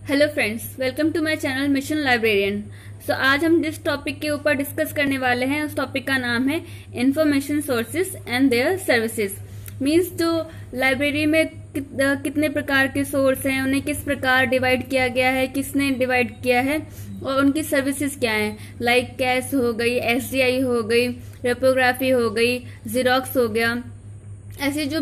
Hello friends, welcome to my channel mission librarian. आज हम जिस टॉपिक के ऊपर डिस्कस करने वाले हैं उस टॉपिक का नाम है information sources and their services. Means जो लाइब्रेरी में कितने प्रकार के सोर्स हैं, उन्हें किस प्रकार डिवाइड किया गया है, किसने डिवाइड किया है और उनकी सर्विसेज क्या हैं। लाइक कैश हो गई, एसडीआई हो गई, रेपोग्राफी हो गई, जीरोक्स हो गया। ऐसी जो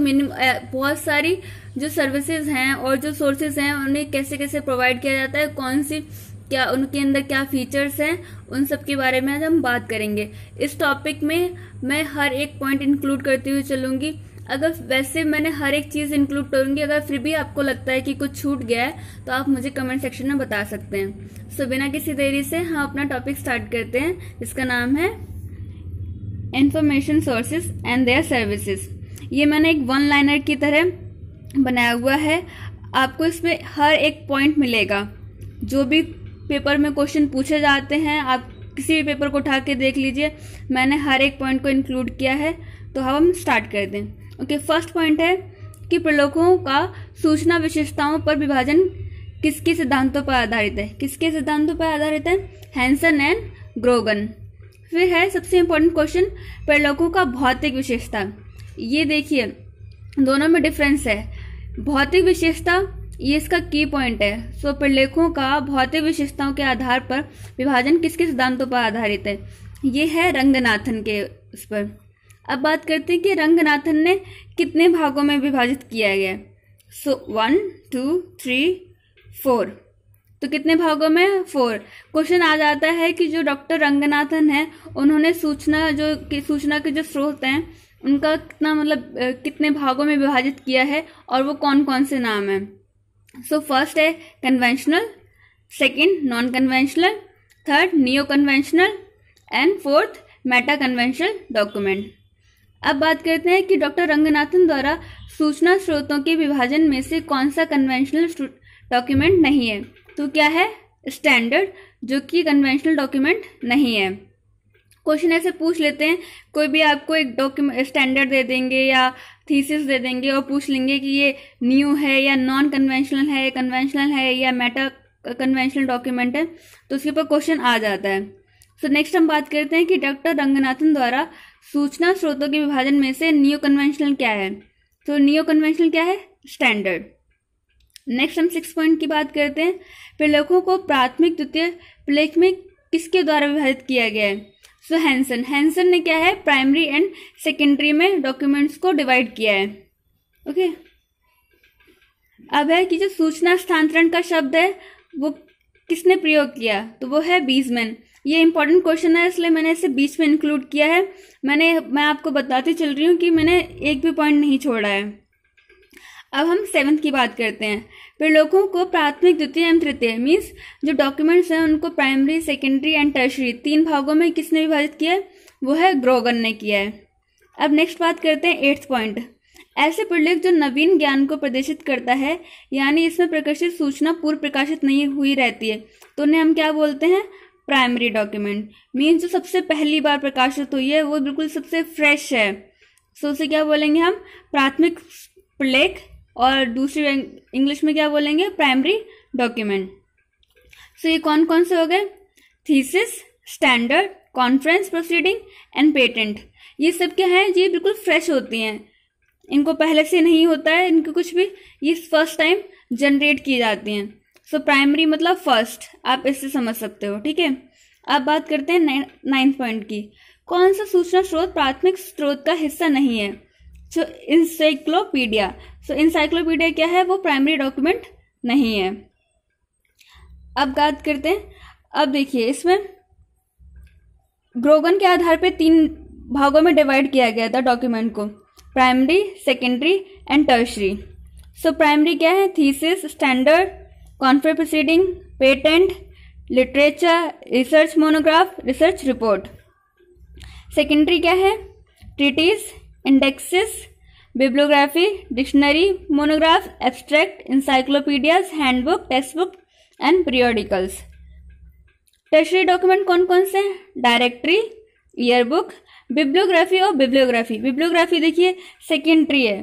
बहुत सारी जो सर्विसेज हैं और जो सोर्सेज हैं उन्हें कैसे कैसे प्रोवाइड किया जाता है, कौन सी क्या उनके अंदर क्या फीचर्स हैं, उन सब के बारे में आज हम बात करेंगे। इस टॉपिक में मैं हर एक पॉइंट इंक्लूड करती हुई चलूंगी। अगर वैसे मैंने हर एक चीज इंक्लूड करूंगी, अगर फिर भी आपको लगता है कि कुछ छूट गया है तो आप मुझे कमेंट सेक्शन में बता सकते हैं। बिना किसी देरी से हम अपना टॉपिक स्टार्ट करते हैं, जिसका नाम है information sources and their services. ये मैंने एक वन लाइनर की तरह बनाया हुआ है। आपको इसमें हर एक पॉइंट मिलेगा। जो भी पेपर में क्वेश्चन पूछे जाते हैं, आप किसी भी पेपर को उठा के देख लीजिए, मैंने हर एक पॉइंट को इंक्लूड किया है। तो हम स्टार्ट कर दें। ओके, फर्स्ट पॉइंट है कि प्रलोभों का सूचना विशेषताओं पर विभाजन किसके सिद्धांतों पर आधारित है। किसके सिद्धांतों पर आधारित है? Hanson and Grogan. फिर है सबसे इंपॉर्टेंट क्वेश्चन, प्रलोभों का भौतिक विशेषता। ये देखिए, दोनों में डिफरेंस है। भौतिक विशेषता ये इसका की पॉइंट है। प्रलेखों का भौतिक विशेषताओं के आधार पर विभाजन किसके सिद्धांतों पर आधारित है? ये है रंगनाथन के उस पर। अब बात करते हैं कि रंगनाथन ने कितने भागों में विभाजित किया गया। 1 2 3 4। तो कितने भागों में? 4। क्वेश्चन आ जाता है कि जो डॉक्टर रंगनाथन है उन्होंने सूचना के जो स्रोत हैं उनका कितने भागों में विभाजित किया है और वो कौन कौन से नाम है। फर्स्ट है conventional, second non conventional, third neo conventional and fourth Meta conventional document. अब बात करते हैं कि डॉक्टर रंगनाथन द्वारा सूचना स्रोतों के विभाजन में से कौन सा कन्वेंशनल डॉक्यूमेंट नहीं है। तो क्या है? स्टैंडर्ड, जो कि कन्वेंशनल डॉक्यूमेंट नहीं है। क्वेश्चन ऐसे पूछ लेते हैं, कोई भी आपको एक डॉक्यूमेंट स्टैंडर्ड दे देंगे या थीसिस दे देंगे और पूछ लेंगे कि ये न्यू है या नॉन कन्वेंशनल है, कन्वेंशनल है या मेटा कन्वेंशनल डॉक्यूमेंट है, तो उसके ऊपर क्वेश्चन आ जाता है। नेक्स्ट हम बात करते हैं कि डॉक्टर रंगनाथन द्वारा सूचना स्रोतों के विभाजन में से नियो कन्वेंशनल क्या है। तो नियो कन्वेंशनल क्या है? स्टैंडर्ड। नेक्स्ट हम 6 पॉइंट की बात करते हैं, प्रलेखों को प्राथमिक द्वितीय प्रलेख में किसके द्वारा विभाजित किया गया है। हैंसन ने क्या है? प्राइमरी एंड सेकेंडरी में डॉक्यूमेंट्स को डिवाइड किया है। ओके, अब है कि जो सूचना हस्तांतरण का शब्द है वो किसने प्रयोग किया। तो वो है बीजमैन। ये इंपॉर्टेंट क्वेश्चन है, इसलिए मैंने इसे बीच में इंक्लूड किया है। मैं आपको बताती चल रही हूँ कि मैंने एक भी पॉइंट नहीं छोड़ा है। अब हम 7th की बात करते हैं, प्रलेखों को प्राथमिक द्वितीय एवं तृतीय मीन्स जो डॉक्यूमेंट्स हैं उनको प्राइमरी, सेकेंडरी एंड टर्शरी 3 भागों में किसने विभाजित किया है? वो है ग्रोगन ने किया है। अब नेक्स्ट बात करते हैं 8th पॉइंट, ऐसे प्रलेख जो नवीन ज्ञान को प्रदर्शित करता है, यानी इसमें प्रकाशित सूचना पूर्व प्रकाशित नहीं हुई रहती है, तो उन्हें हम क्या बोलते हैं? Primary document. मीन्स जो सबसे पहली बार प्रकाशित हुई है वो बिल्कुल सबसे फ्रेश है, उसे क्या बोलेंगे हम? प्राथमिक प्रलेख। और दूसरी इंग्लिश में क्या बोलेंगे? Primary document. ये कौन कौन से हो गए? Thesis, standard, conference proceeding and patent. ये सब क्या है? ये बिल्कुल फ्रेश होती हैं, इनको पहले से नहीं होता है इनको कुछ भी, ये फर्स्ट टाइम जनरेट की जाती हैं। प्राइमरी मतलब फर्स्ट, आप इससे समझ सकते हो। ठीक है, अब बात करते हैं 9th पॉइंट की, कौन सा सूचना स्रोत प्राथमिक स्रोत का हिस्सा नहीं है। इंसाइक्लोपीडिया। इंसाइक्लोपीडिया क्या है? वो प्राइमरी डॉक्यूमेंट नहीं है। अब बात करते हैं, अब देखिए इसमें ग्रोगन के आधार पे 3 भागों में डिवाइड किया गया था डॉक्यूमेंट को, primary, secondary and tertiary. Primary क्या है? Thesis, standard, conference proceeding, patent, literature, research monograph, research report. Secondary क्या है? Treatise, indexes, bibliography, dictionary, monograph, abstract, encyclopaedias, handbook, text book and periodicals. Tertiary document कौन कौन से हैं? Directory, yearbook, bibliography और bibliography. Bibliography देखिए सेकेंडरी है,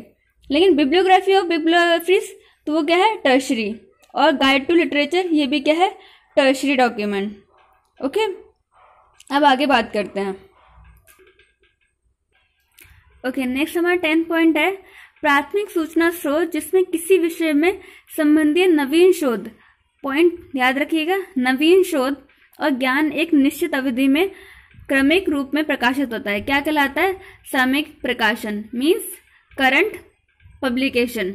लेकिन बिब्लियोग्राफी और बिब्लियोग्राफीज तो वो क्या है? टर्शरी। और गाइड टू लिटरेचर ये भी क्या है, टर्शरी डॉक्यूमेंट। ओके, अब आगे बात करते हैं। ओके, नेक्स्ट हमारा 10 पॉइंट है प्राथमिक सूचना स्रोत जिसमें किसी विषय में संबंधित नवीन शोध, पॉइंट याद रखिएगा, नवीन शोध और ज्ञान एक निश्चित अवधि में क्रमिक रूप में प्रकाशित होता है। क्या कहलाता है, सामयिक प्रकाशन, मीन्स करंट पब्लिकेशन।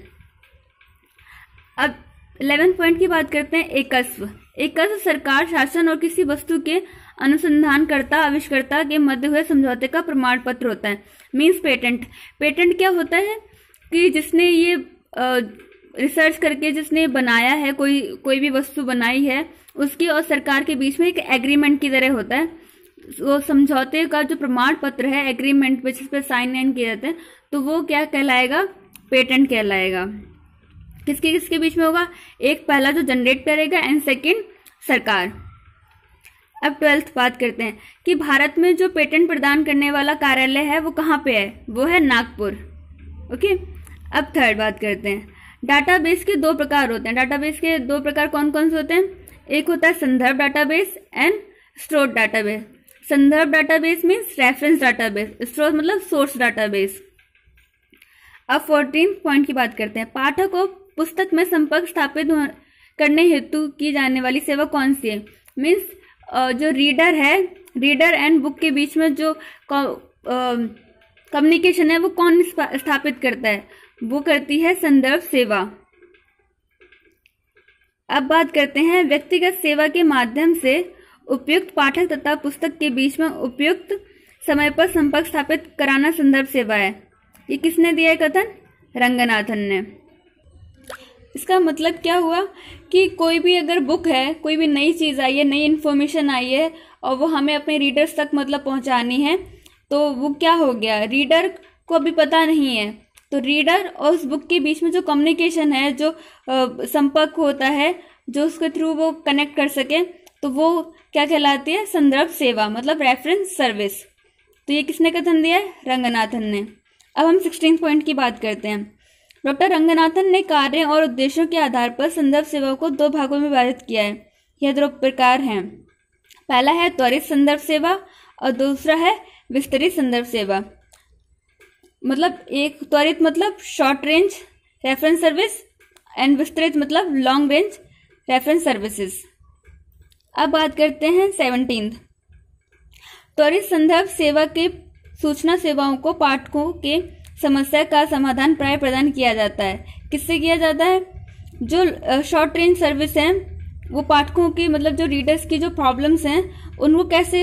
अब 11 पॉइंट की बात करते हैं, एकस्व। एकस्व सरकार, शासन और किसी वस्तु के अनुसंधानकर्ता, आविष्कर्ता के मध्य हुए समझौते का प्रमाण पत्र होता है, मीन्स पेटेंट। पेटेंट क्या होता है कि जिसने ये रिसर्च करके जिसने बनाया है, कोई भी वस्तु बनाई है, उसकी और सरकार के बीच में एक एग्रीमेंट की तरह होता है। वो समझौते का जो प्रमाण पत्र है, एग्रीमेंट पे जिस पे साइन किए जाते हैं, तो वो क्या कहलाएगा, पेटेंट कहलाएगा। किसके किसके बीच में होगा, एक पहला जो जनरेट करेगा एंड सेकंड सरकार। अब 12th बात करते हैं कि भारत में जो पेटेंट प्रदान करने वाला कार्यालय है वो कहाँ पे है, वो है नागपुर। ओके, अब 3rd बात करते हैं, डाटाबेस के 2 प्रकार होते हैं। डाटाबेस के 2 प्रकार कौन कौन से होते हैं, एक होता है संदर्भ डाटाबेस एंड स्रोत डाटाबेस। संदर्भ डाटाबेस मीन्स रेफरेंस डाटाबेस, स्रोत मतलब सोर्स डाटाबेस। अब 14 पॉइंट की बात करते हैं, पाठक को पुस्तक में संपर्क स्थापित करने हेतु की जाने वाली सेवा कौन सी है, मीन्स जो रीडर है, रीडर एंड बुक के बीच में जो कम्युनिकेशन है वो कौन स्थापित करता है, वो करती है संदर्भ सेवा। अब बात करते हैं व्यक्तिगत सेवा के माध्यम से उपयुक्त पाठक तथा पुस्तक के बीच में उपयुक्त समय पर संपर्क स्थापित कराना संदर्भ सेवा है। ये किसने दिया है कथन, रंगनाथन ने। इसका मतलब क्या हुआ कि कोई भी अगर बुक है, कोई भी नई चीज आई है, नई इन्फॉर्मेशन आई है और वो हमें अपने रीडर्स तक मतलब पहुंचानी है, तो वो क्या हो गया, रीडर को अभी पता नहीं है, तो रीडर और उस बुक के बीच में जो कम्युनिकेशन है, जो संपर्क होता है, जो उसके थ्रू वो कनेक्ट कर सके, तो वो क्या कहलाती है, संदर्भ सेवा, मतलब रेफरेंस सर्विस। तो ये किसने कथन दिया है, रंगनाथन ने। अब हम 16 पॉइंट की बात करते हैं। डॉक्टर रंगनाथन ने कार्य और उद्देश्यों के आधार पर संदर्भ सेवा को 2 भागों में विभाजित किया है। यह 2 प्रकार हैं, पहला है त्वरित संदर्भ सेवा और दूसरा है विस्तृत संदर्भ सेवा। मतलब एक त्वरित मतलब short range reference service and विस्तृत मतलब लॉन्ग रेंज रेफरेंस सर्विसेज। अब बात करते हैं 17। त्वरित संदर्भ सेवा के सूचना सेवाओं को पाठकों के समस्या का समाधान प्राय प्रदान किया जाता है। किससे किया जाता है, जो शॉर्ट रेंज सर्विस है वो पाठकों की मतलब जो रीडर्स की जो प्रॉब्लम्स हैं उनको कैसे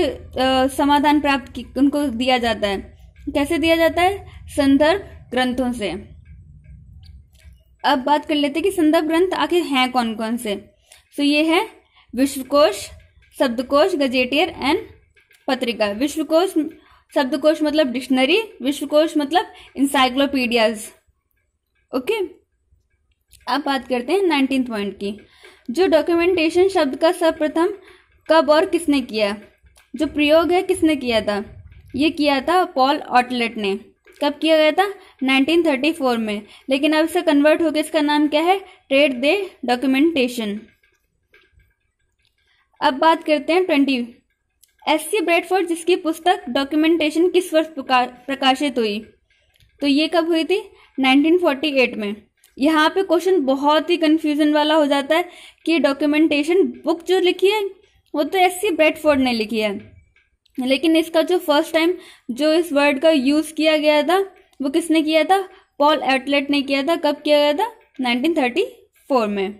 समाधान प्राप्त उनको दिया जाता है, कैसे दिया जाता है, संदर्भ ग्रंथों से। अब बात कर लेते हैं कि संदर्भ ग्रंथ आखिर हैं कौन कौन से। तो ये है विश्वकोश, शब्दकोश, गजेटियर एंड पत्रिका। विश्वकोश शब्दकोश मतलब डिक्शनरी, विश्वकोश मतलब इंसाइक्लोपीडियाज। ओके, अब बात करते हैं 19 पॉइंट की, जो डॉक्यूमेंटेशन शब्द का सर्वप्रथम कब और किसने किया, जो प्रयोग है किसने किया था, ये किया था पॉल ऑटलेट ने। कब किया गया था, 1934 में, लेकिन अब इसे कन्वर्ट होकर इसका नाम क्या है, ट्रेड दे डॉक्यूमेंटेशन। अब बात करते हैं 20। एस.सी. ब्रैडफोर्ड जिसकी पुस्तक डॉक्यूमेंटेशन किस वर्ष प्रकाशित हुई, तो ये कब हुई थी, 1948 में। यहाँ पे क्वेश्चन बहुत ही कंफ्यूजन वाला हो जाता है कि डॉक्यूमेंटेशन बुक जो लिखी है वो तो एस.सी. ब्रैडफोर्ड ने लिखी है, लेकिन इसका जो फर्स्ट टाइम जो इस वर्ड का यूज किया गया था वो किसने किया था, पॉल ऑटलेट ने किया था। कब किया गया था, 1934 में।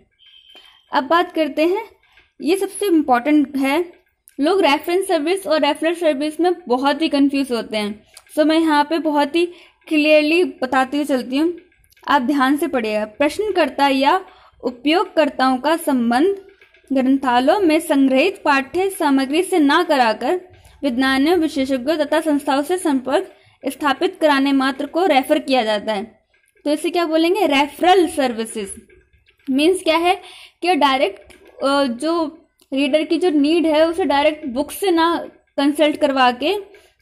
अब बात करते हैं, ये सबसे इम्पोर्टेंट है, लोग रेफरेंस सर्विस और रेफरल सर्विस में बहुत ही कंफ्यूज होते हैं। सो मैं यहाँ पे बहुत ही क्लियरली बताती हुई चलती हूँ, आप ध्यान से पढ़िएगा। प्रश्नकर्ता या उपयोगकर्ताओं का संबंध ग्रंथालयों में संग्रहित पाठ्य सामग्री से ना कराकर विज्ञानियों, विशेषज्ञों तथा संस्थाओं से संपर्क स्थापित कराने मात्र को रेफर किया जाता है। तो इसे क्या बोलेंगे, रेफरल सर्विसेज। मीन्स क्या है कि डायरेक्ट जो रीडर की जो नीड है उसे डायरेक्ट बुक से ना कंसल्ट करवा के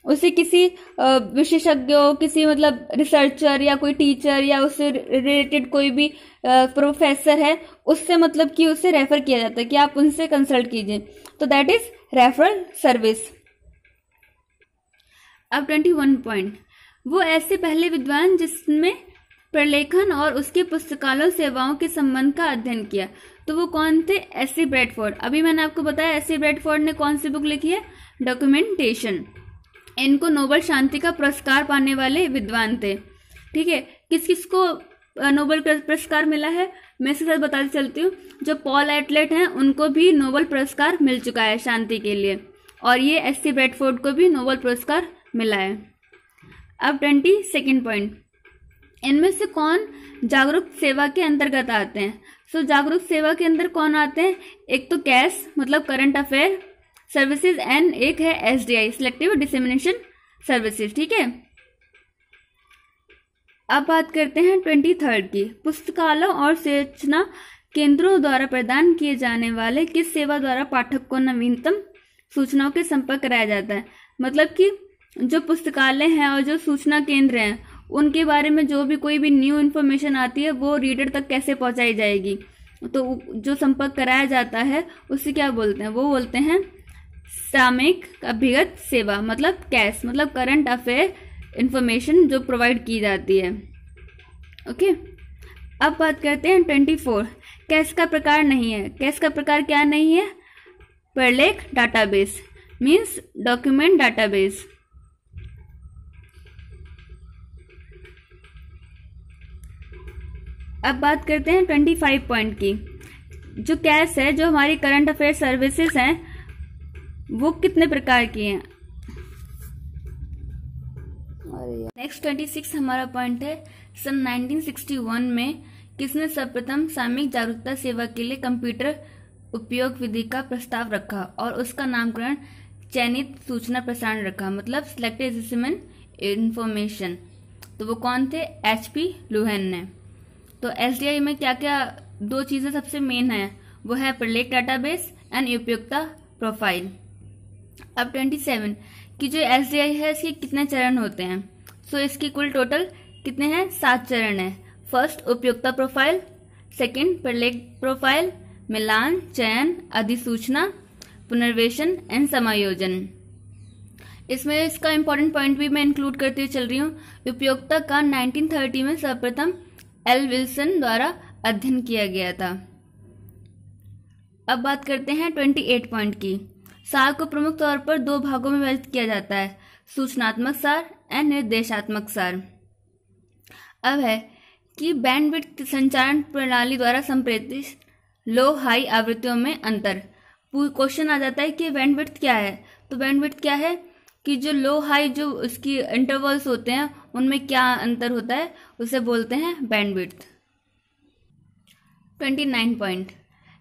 उसे किसी विशेषज्ञ, किसी मतलब रिसर्चर या कोई टीचर या उससे रिलेटेड कोई भी प्रोफेसर है, उससे मतलब कि उसे रेफर किया जाता है कि आप उनसे कंसल्ट कीजिए, तो दैट इज रेफरल सर्विस। अब 21 पॉइंट, वो ऐसे पहले विद्वान जिसमें प्रलेखन और उसके पुस्तकालय सेवाओं के संबंध का अध्ययन किया, तो वो कौन थे? एस.सी. ब्रैडफोर्ड। अभी मैंने आपको बताया एस.सी. ब्रैडफोर्ड ने कौन सी बुक लिखी है? डॉक्यूमेंटेशन। इनको नोबेल शांति का पुरस्कार पाने वाले विद्वान थे। ठीक है, किस किस को नोबेल पुरस्कार मिला है मैं इसके साथ बताते चलती हूँ। जो पॉल एटलेट हैं उनको भी नोबेल पुरस्कार मिल चुका है शांति के लिए, और ये एस.सी. ब्रैडफोर्ड को भी नोबेल पुरस्कार मिला है। अब 22 पॉइंट, इनमें से कौन जागरूक सेवा के अंतर्गत आते हैं? सो जागरूक सेवा के अंदर कौन आते हैं? एक तो कैश मतलब करंट अफेयर सर्विसेज, एंड एक है एसडीआई सिलेक्टिव डिसेमिनेशन सर्विसेज। ठीक है, अब बात करते हैं 23 की, पुस्तकालय और सूचना केंद्रों द्वारा प्रदान किए जाने वाले किस सेवा द्वारा पाठक को नवीनतम सूचनाओं के संपर्क कराया जाता है? मतलब कि जो पुस्तकालय हैं और जो सूचना केंद्र हैं उनके बारे में जो भी कोई भी न्यू इन्फॉर्मेशन आती है वो रीडर तक कैसे पहुंचाई जाएगी, तो जो संपर्क कराया जाता है उसे क्या बोलते हैं? वो बोलते हैं सामयिक अभिगत सेवा, मतलब कैश मतलब करंट अफेयर इंफॉर्मेशन जो प्रोवाइड की जाती है। ओके, अब बात करते हैं 24, कैश का प्रकार नहीं है। कैश का प्रकार क्या नहीं है? प्रलेख डाटाबेस मीन्स डॉक्यूमेंट डाटाबेस। अब बात करते हैं 25 पॉइंट की, जो कैश है, जो हमारी करंट अफेयर सर्विसेज हैं, वो कितने प्रकार की हैं? नेक्स्ट 26 हमारा पॉइंट है, सन 1961 में किसने सर्वप्रथम सामयिक जागरूकता सेवा के लिए कंप्यूटर उपयोग विधि का प्रस्ताव रखा और उसका नामकरण चयनित सूचना प्रसारण रखा, मतलब सिलेक्टेड डिसेमिनेशन इंफॉर्मेशन। तो वो कौन थे? HP लुहेन ने। तो एसडीआई में क्या क्या दो चीजें सबसे मेन है, वो है प्रलेख डाटाबेस एंड उपयोगिता प्रोफाइल। अब 27 कि जो एसडीआई है इसके कितने चरण होते हैं? सो इसकी कुल टोटल कितने हैं? 7 चरण है। फर्स्ट उपयोगिता प्रोफाइल, सेकंड प्रलेख प्रोफाइल, मिलान, चयन, अधिसूचना, पुनर्वेशन एंड समायोजन। इसमें इसका इंपॉर्टेंट पॉइंट भी मैं इंक्लूड करते हुए चल रही हूँ। उपयोगिता का 1930 में सर्वप्रथम एल विल्सन द्वारा अध्ययन किया गया था। अब बात करते हैं 28 पॉइंट की। सार को प्रमुख तौर पर 2 भागों में विभाजित किया जाता है, सूचनात्मक सार एंड निर्देशात्मक सार। अब है कि बैंडविड्थ संचारण प्रणाली द्वारा संप्रेषित लो हाई आवृत्तियों में अंतर। क्वेश्चन आ जाता है कि बैंडविड्थ क्या है? तो बैंडविड्थ क्या है कि जो लो हाई जो उसकी इंटरवल्स होते हैं उनमें क्या अंतर होता है, उसे बोलते हैं बैंडविड्थ। 29 पॉइंट,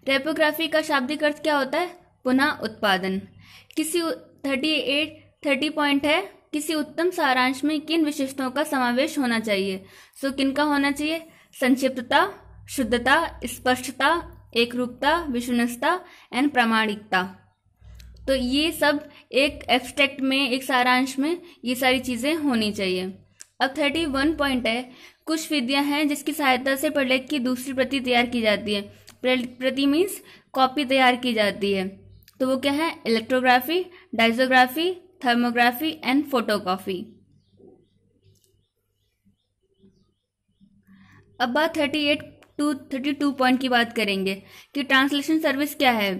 टाइपोग्राफी का शाब्दिक अर्थ क्या होता है? पुनः उत्पादन। 30 पॉइंट है, किसी उत्तम सारांश में किन विशेषताओं का समावेश होना चाहिए? सो किनका होना चाहिए? संक्षिप्तता, शुद्धता, स्पष्टता, एकरूपता, विश्वसनीयता एंड प्रामाणिकता। तो ये सब एक एब्स्ट्रैक्ट में, एक सारांश में ये सारी चीजें होनी चाहिए। अब 31 पॉइंट है, कुछ विधियां हैं जिसकी सहायता से प्रलेख की दूसरी प्रति तैयार की जाती है। प्रति मीन्स कॉपी तैयार की जाती है, तो वो क्या है? इलेक्ट्रोग्राफी, डायजोग्राफी, थर्मोग्राफी एंड फोटोकॉपी। अब बात 32 पॉइंट की बात करेंगे कि ट्रांसलेशन सर्विस क्या है।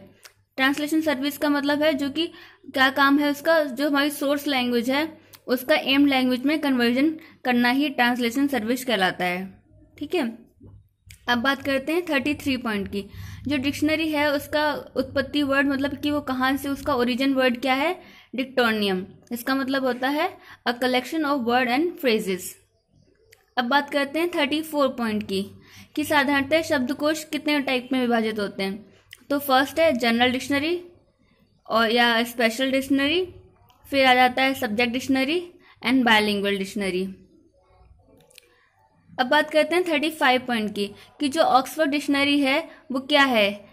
ट्रांसलेशन सर्विस का मतलब है जो कि क्या काम है उसका, जो हमारी सोर्स लैंग्वेज है उसका एम लैंग्वेज में कन्वर्जन करना ही ट्रांसलेशन सर्विस कहलाता है। ठीक है, अब बात करते हैं 33 पॉइंट की। जो डिक्शनरी है उसका उत्पत्ति वर्ड मतलब कि वो कहाँ से, उसका ओरिजिन वर्ड क्या है? डिक्टोनियम। इसका मतलब होता है a collection of word and phrases. अब बात करते हैं 34 पॉइंट की कि साधारणतः शब्दकोश कितने टाइप में विभाजित होते हैं। तो फर्स्ट है जनरल डिक्शनरी और या स्पेशल डिक्शनरी, फिर आ जाता है subject dictionary and bilingual dictionary. अब बात करते हैं 35 पॉइंट की कि जो ऑक्सफोर्ड डिक्शनरी है वो क्या है?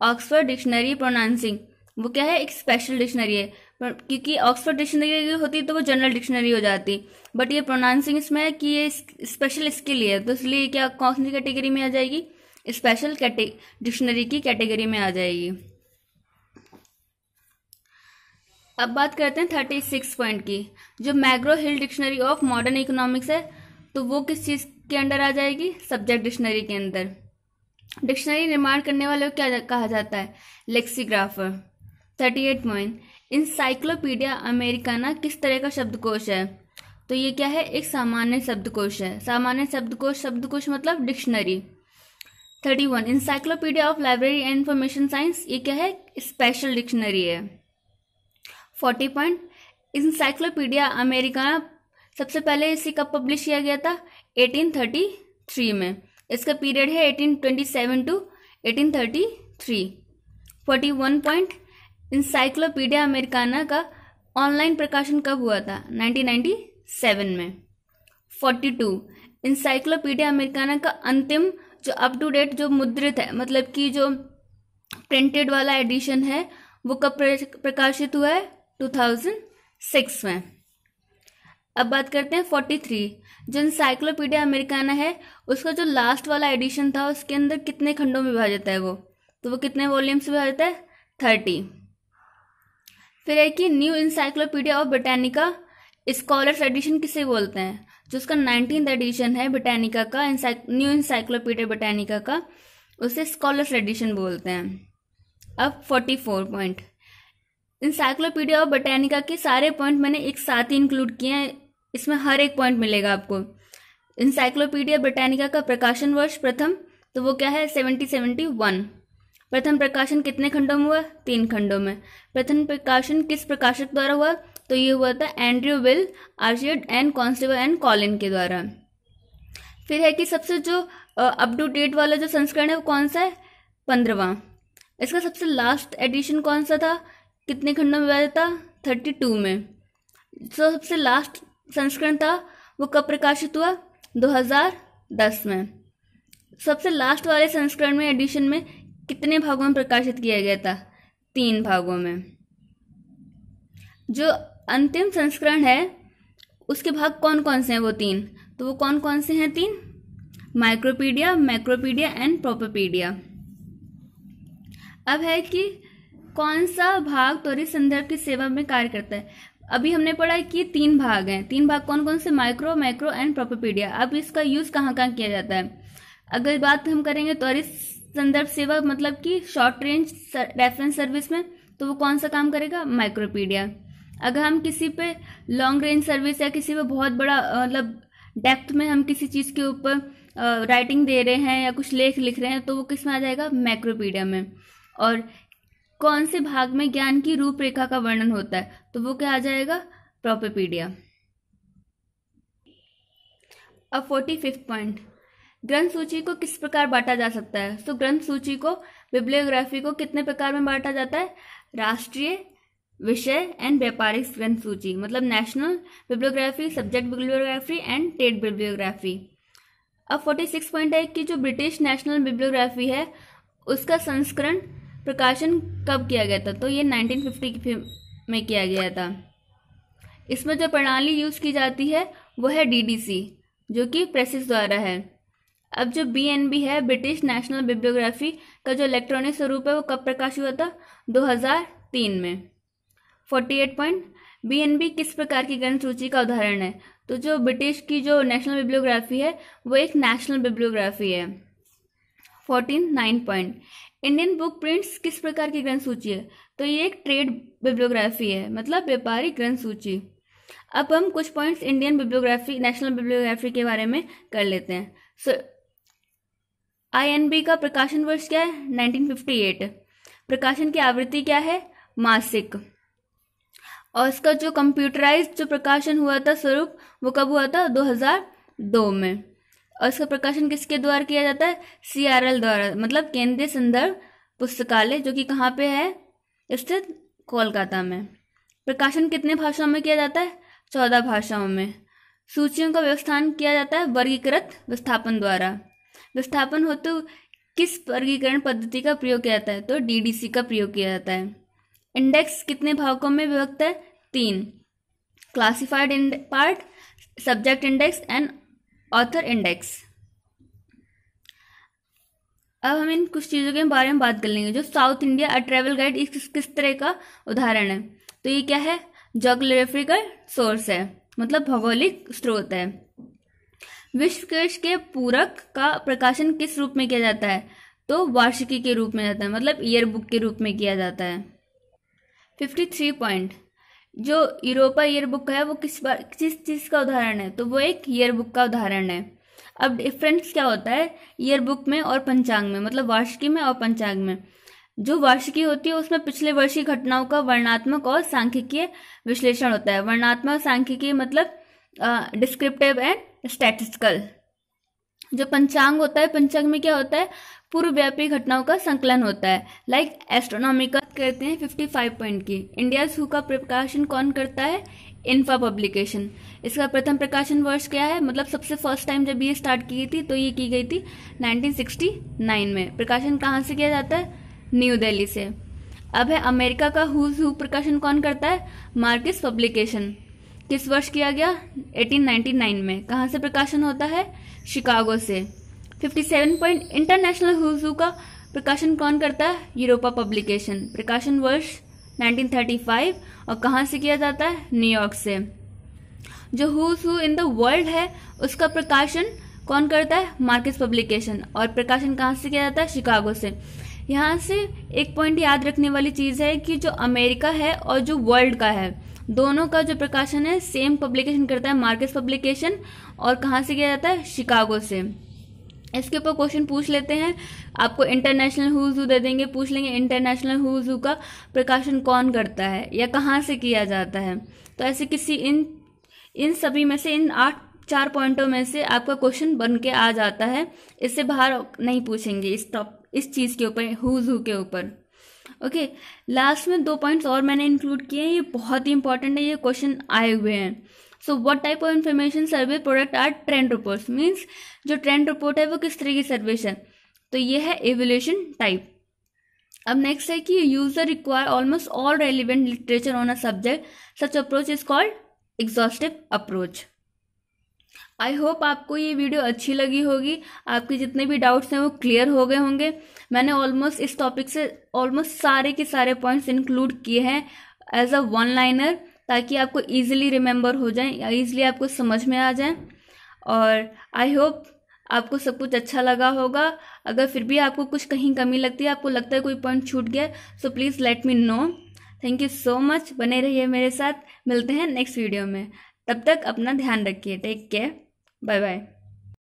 ऑक्सफोर्ड डिक्शनरी प्रोनाउंसिंग वो क्या है? एक स्पेशल डिक्शनरी है। क्योंकि ऑक्सफोर्ड डिक्शनरी होती तो वो जनरल डिक्शनरी हो जाती, बट ये प्रोनाउंसिंग इसमें है कि ये स्पेशल इसके लिए है, तो इसलिए क्या कौन सी कैटेगरी में आ जाएगी, स्पेशल डिक्शनरी की कैटेगरी में आ जाएगी। अब बात करते हैं 36 पॉइंट की, जो मैग्रो हिल डिक्शनरी ऑफ मॉडर्न इकोनॉमिक्स है, तो वो किस चीज़ के अंडर आ जाएगी, सब्जेक्ट डिक्शनरी के अंदर। डिक्शनरी निर्माण करने वाले को क्या कहा जाता है, लेक्सिग्राफर। 38 पॉइंट, इंसाइक्लोपीडिया अमेरिकाना किस तरह का शब्दकोश है, तो ये क्या है, एक सामान्य शब्दकोश है। सामान्य शब्दकोश मतलब dictionary. 31, encyclopedia of library and information science, ये क्या है, स्पेशल डिक्शनरी है। 40 पॉइंट, इंसाइक्लोपीडिया अमेरिकाना सबसे पहले इसे कब पब्लिश किया गया था, 1833 में। इसका पीरियड है 1827 टू 1833। 41 पॉइंट, इंसाइक्लोपीडिया अमेरिकाना का ऑनलाइन प्रकाशन कब हुआ था, 1997 में। 42, इंसाइक्लोपीडिया अमेरिकाना का अंतिम जो अप टू डेट जो मुद्रित है, मतलब कि जो प्रिंटेड वाला एडिशन है, वो कब प्रकाशित हुआ है, 2006 में। अब बात करते हैं 43, जो इंसाइक्लोपीडिया अमेरिकाना है उसका जो लास्ट वाला एडिशन था उसके अंदर कितने खंडों में विभाजित है वो, तो वो कितने वॉल्यूम्स में विभाजित है, 30। फिर है कि new encyclopedia of Britannica scholars edition किसे बोलते हैं, जो उसका 19th एडिशन है ब्रिटानिका का, न्यू इंसाइक्लोपीडिया ब्रिटानिका का, उसे स्कॉलर्स एडिशन बोलते हैं। अब 44 पॉइंट, इंसाइक्लोपीडिया ऑफ ब्रिटानिका के सारे पॉइंट मैंने एक साथ ही इंक्लूड किए हैं, इसमें हर एक पॉइंट मिलेगा आपको। इंसाइक्लोपीडिया ब्रिटानिका का प्रकाशन वर्ष प्रथम, तो वो क्या है, 1771। प्रथम प्रकाशन कितने खंडों में हुआ, 3 खंडों में। प्रथम प्रकाशन किस प्रकाशक द्वारा हुआ, तो ये हुआ था Andrew will Archid and constable and Colin के द्वारा। फिर है कि सबसे जो अप टू डेट वाला जो संस्करण है वो कौन सा है, 15वां। इसका सबसे लास्ट एडिशन कौन सा था, कितने खंडों में विभाजित था, 32 में। जो सबसे लास्ट संस्करण था वो कब प्रकाशित हुआ, 2010 में। सबसे लास्ट वाले संस्करण में एडिशन में कितने भागों में प्रकाशित किया गया था, 3 भागों में। जो अंतिम संस्करण है उसके भाग कौन कौन से हैं, वो 3, तो वो कौन कौन से हैं, 3, माइक्रोपीडिया, मैक्रोपीडिया एंड प्रोपोपीडिया। अब है कि कौन सा भाग त्वरित संदर्भ की सेवा में कार्य करता है। अभी हमने पढ़ा है कि 3 भाग हैं, 3 भाग कौन कौन से, माइक्रो, मैक्रो एंड प्रोपोपीडिया। अब इसका यूज कहाँ कहाँ किया जाता है, अगर बात हम करेंगे त्वरित संदर्भ सेवा मतलब कि शॉर्ट रेंज रेफरेंस सर्विस में, तो वो कौन सा काम करेगा, माइक्रोपीडिया। अगर हम किसी पे लॉन्ग रेंज सर्विस या किसी पे बहुत बड़ा मतलब डेप्थ में हम किसी चीज़ के ऊपर राइटिंग दे रहे हैं या कुछ लेख लिख रहे हैं, तो वो किस में आ जाएगा, मैक्रोपीडिया में। और कौन से भाग में ज्ञान की रूपरेखा का वर्णन होता है, तो वो क्या आ जाएगा, प्रोपोपीडिया। अब 45 पॉइंट, ग्रंथ सूची को किस प्रकार बांटा जा सकता है, तो ग्रंथ सूची को, बिब्लियोग्राफी को कितने प्रकार में बांटा जाता है, राष्ट्रीय, विषय एंड व्यापारिक ग्रंथ सूची, मतलब national bibliography, subject bibliography and state bibliography. अब 46 पॉइंट है कि जो ब्रिटिश नेशनल बिब्लियोग्राफी है उसका संस्करण प्रकाशन कब किया गया था, तो ये 1950 में किया गया था। इसमें जो प्रणाली यूज की जाती है वो है DDC, जो कि प्रेसिस द्वारा है। अब जो BNB है, ब्रिटिश नेशनल बिब्लियोग्राफी का जो इलेक्ट्रॉनिक स्वरूप है वो कब प्रकाशित हुआ था, 2003 में। 48 पॉइंट, BNB किस प्रकार की ग्रंथ सूची का उदाहरण है, तो जो ब्रिटिश की जो नेशनल बिब्लियोग्राफी है वो एक नेशनल बिब्लियोग्राफी है। 49 पॉइंट, इंडियन बुक प्रिंट्स किस प्रकार की ग्रंथ सूची है, तो ये एक ट्रेड बिब्लियोग्राफी है, मतलब व्यापारिक ग्रंथ सूची। अब हम कुछ points Indian bibliography, national bibliography के बारे में कर लेते हैं। INB का प्रकाशन वर्ष क्या है, 1958। प्रकाशन की आवृत्ति क्या है, मासिक। और इसका जो कंप्यूटराइज्ड जो प्रकाशन हुआ था स्वरूप, वो कब हुआ था, 2002 में। और इसका प्रकाशन किसके द्वारा किया जाता है, CRL द्वारा, मतलब केंद्रीय संदर्भ पुस्तकालय, जो कि कहाँ पे है, स्थित कोलकाता में। प्रकाशन कितने भाषाओं में किया जाता है, 14 भाषाओं में। सूचियों का व्यवस्थान किया जाता है वर्गीकृत विस्थापन द्वारा। विस्थापन हेतु किस वर्गीकरण पद्धति का प्रयोग किया जाता है, तो DDC का प्रयोग किया जाता है। इंडेक्स कितने भागों में विभक्त है? 3, classified part, subject index and author index. अब हम इन कुछ चीज़ों के बारे में बात कर लेंगे। जो साउथ इंडिया अ ट्रेवल गाइड किस तरह का उदाहरण है? तो ये क्या है? ज्योग्राफिकल सोर्स है, मतलब भौगोलिक स्रोत है। विश्वकोश के पूरक का प्रकाशन किस रूप में किया जाता है? तो वार्षिकी के रूप में जाता है, मतलब ईयर बुक के रूप में किया जाता है। 53 पॉइंट, जो यूरोपा ईयर बुक है वो किस चीज़ का उदाहरण है? तो वो एक ईयर बुक का उदाहरण है। अब डिफरेंस क्या होता है ईयर बुक में और पंचांग में, मतलब वार्षिकी में और पंचांग में? जो वार्षिकी होती है उसमें पिछले वर्ष की घटनाओं का वर्णनात्मक और सांख्यिकीय विश्लेषण होता है। वर्णनात्मक और सांख्यिकीय मतलब डिस्क्रिप्टिव एंड स्टैटिस्टिकल। जो पंचांग होता है, पंचांग में क्या होता है? पूर्वव्यापी घटनाओं का संकलन होता है, लाइक एस्ट्रोनॉमिकल कहते हैं। 55 पॉइंट की, इंडिया हू का प्रकाशन कौन करता है? इन्फा पब्लिकेशन। इसका प्रथम प्रकाशन वर्ष क्या है? मतलब सबसे फर्स्ट टाइम जब ये स्टार्ट की थी तो ये की गई थी 1969 में। प्रकाशन कहाँ से किया जाता है? न्यू दिल्ली से। अब है अमेरिका का हू प्रकाशन कौन करता है? Marxist publication. किस वर्ष किया गया? 1899 में। कहाँ से प्रकाशन होता है? शिकागो से। 57 पॉइंट, इंटरनेशनल हू का प्रकाशन कौन करता है? Europa publication. प्रकाशन वर्ष 1935 और कहाँ से किया जाता है? न्यूयॉर्क से। जो हू इन द वर्ल्ड है उसका प्रकाशन कौन करता है? Marxist publication. और प्रकाशन कहाँ से किया जाता है? शिकागो से। यहाँ से एक पॉइंट याद रखने वाली चीज़ है कि जो अमेरिका है और जो वर्ल्ड का है, दोनों का जो प्रकाशन है सेम पब्लिकेशन करता है, मार्किस पब्लिकेशन। और कहाँ से किया जाता है? शिकागो से। इसके ऊपर क्वेश्चन पूछ लेते हैं, आपको इंटरनेशनल हू दे देंगे, पूछ लेंगे इंटरनेशनल हू का प्रकाशन कौन करता है या कहाँ से किया जाता है। तो ऐसे किसी इन सभी में से, इन 4 पॉइंटों में से आपका क्वेश्चन बन के आ जाता है। इससे बाहर नहीं पूछेंगे इस चीज़ के ऊपर, हू के ऊपर। ओके, लास्ट में 2 पॉइंट्स और मैंने इंक्लूड किए हैं, ये बहुत ही इंपॉर्टेंट है, ये क्वेश्चन आए हुए हैं। So what type of information survey product or trend reports? Means जो ट्रेंड रिपोर्ट है वो किस तरह की सर्विस है? तो ये है एवोल्यूशन टाइप। अब नेक्स्ट है कि user require almost all relevant literature on a subject, such approach is called exhaustive approach. I hope आपको ये वीडियो अच्छी लगी होगी, आपके जितने भी डाउट्स हैं वो क्लियर हो गए होंगे। मैंने ऑलमोस्ट इस टॉपिक से ऑलमोस्ट सारे के सारे पॉइंट्स इंक्लूड किए हैं एज अ वन लाइनर, ताकि आपको ईजिली रिमेंबर हो जाए या ईजिली आपको समझ में आ जाए। और आई होप आपको सब कुछ अच्छा लगा होगा। अगर फिर भी आपको कुछ कहीं कमी लगती है, आपको लगता है कोई पॉइंट छूट गया, so please let me know. Thank you so much, बने रहिए मेरे साथ। मिलते हैं नेक्स्ट वीडियो में, तब तक अपना ध्यान रखिए। Take care, bye bye.